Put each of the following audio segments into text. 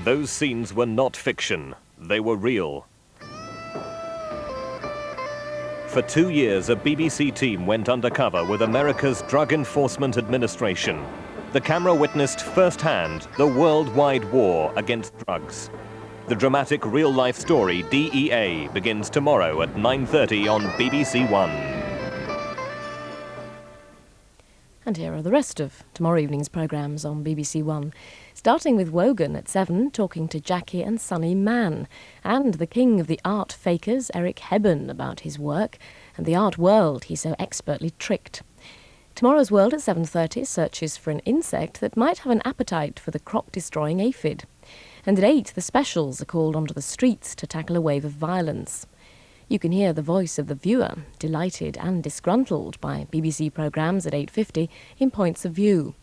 Those scenes were not fiction, they were real. For 2 years, a BBC team went undercover with America's Drug Enforcement Administration. The camera witnessed firsthand the worldwide war against drugs. The dramatic real-life story DEA begins tomorrow at 9:30 on BBC One. And here are the rest of tomorrow evening's programmes on BBC One. Starting with Wogan at 7, talking to Jackie and Sonny Mann, and the king of the art fakers, Eric Hebborn, about his work and the art world he so expertly tricked. Tomorrow's World at 7:30 searches for an insect that might have an appetite for the crop-destroying aphid. And at 8, the specials are called onto the streets to tackle a wave of violence. You can hear the voice of the viewer, delighted and disgruntled by BBC programmes at 8:50 in Points of View.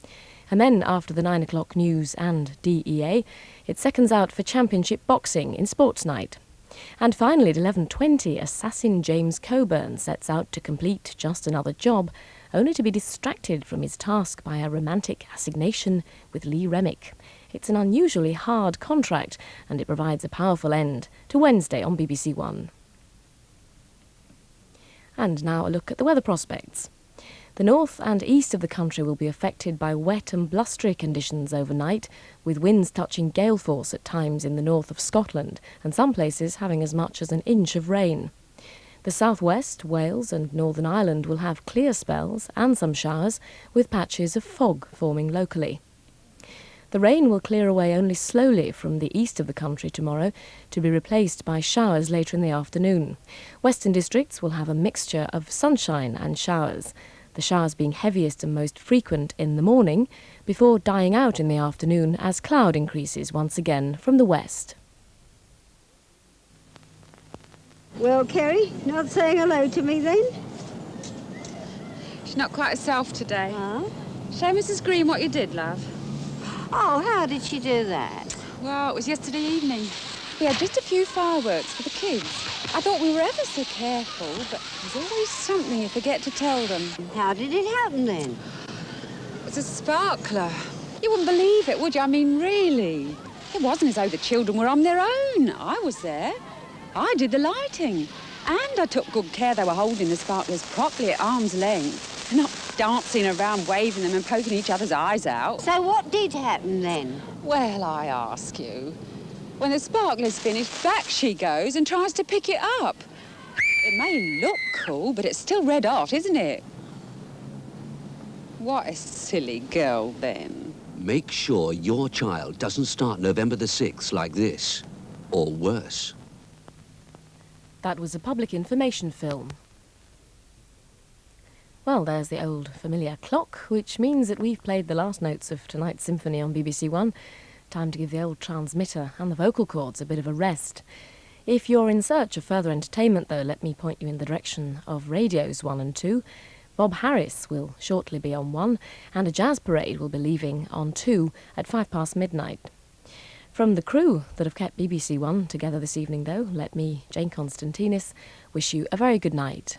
And then, after the 9 o'clock news and DEA, it seconds out for championship boxing in Sports Night. And finally, at 11:20, assassin James Coburn sets out to complete just another job, only to be distracted from his task by a romantic assignation with Lee Remick. It's an unusually hard contract, and it provides a powerful end to Wednesday on BBC One. And now a look at the weather prospects. The north and east of the country will be affected by wet and blustery conditions overnight, with winds touching gale force at times in the north of Scotland, and some places having as much as an inch of rain. The southwest, Wales and Northern Ireland will have clear spells and some showers, with patches of fog forming locally. The rain will clear away only slowly from the east of the country tomorrow, to be replaced by showers later in the afternoon. Western districts will have a mixture of sunshine and showers, the showers being heaviest and most frequent in the morning, before dying out in the afternoon as cloud increases once again from the west. Well, Kerry, not saying hello to me then? She's not quite herself today. Oh? Show Mrs. Green what you did, love. Oh, how did she do that? Well, it was yesterday evening. We had just a few fireworks for the kids. I thought we were ever so careful, but there's always something you forget to tell them. How did it happen then? It was a sparkler. You wouldn't believe it, would you? I mean, really. It wasn't as though the children were on their own. I was there. I did the lighting. And I took good care they were holding the sparklers properly at arm's length. Not dancing around, waving them and poking each other's eyes out. So what did happen then? Well, I ask you. When the sparkler's finished, back she goes and tries to pick it up. It may look cool, but it's still red hot, isn't it? What a silly girl, then. Make sure your child doesn't start November the 6th like this, or worse. That was a public information film. Well, there's the old familiar clock, which means that we've played the last notes of tonight's symphony on BBC One. Time to give the old transmitter and the vocal cords a bit of a rest. If you're in search of further entertainment, though, let me point you in the direction of Radios 1 and 2. Bob Harris will shortly be on 1, and a jazz parade will be leaving on 2 at midnight. From the crew that have kept BBC One together this evening, though, let me, Jane Constantinis, wish you a very good night.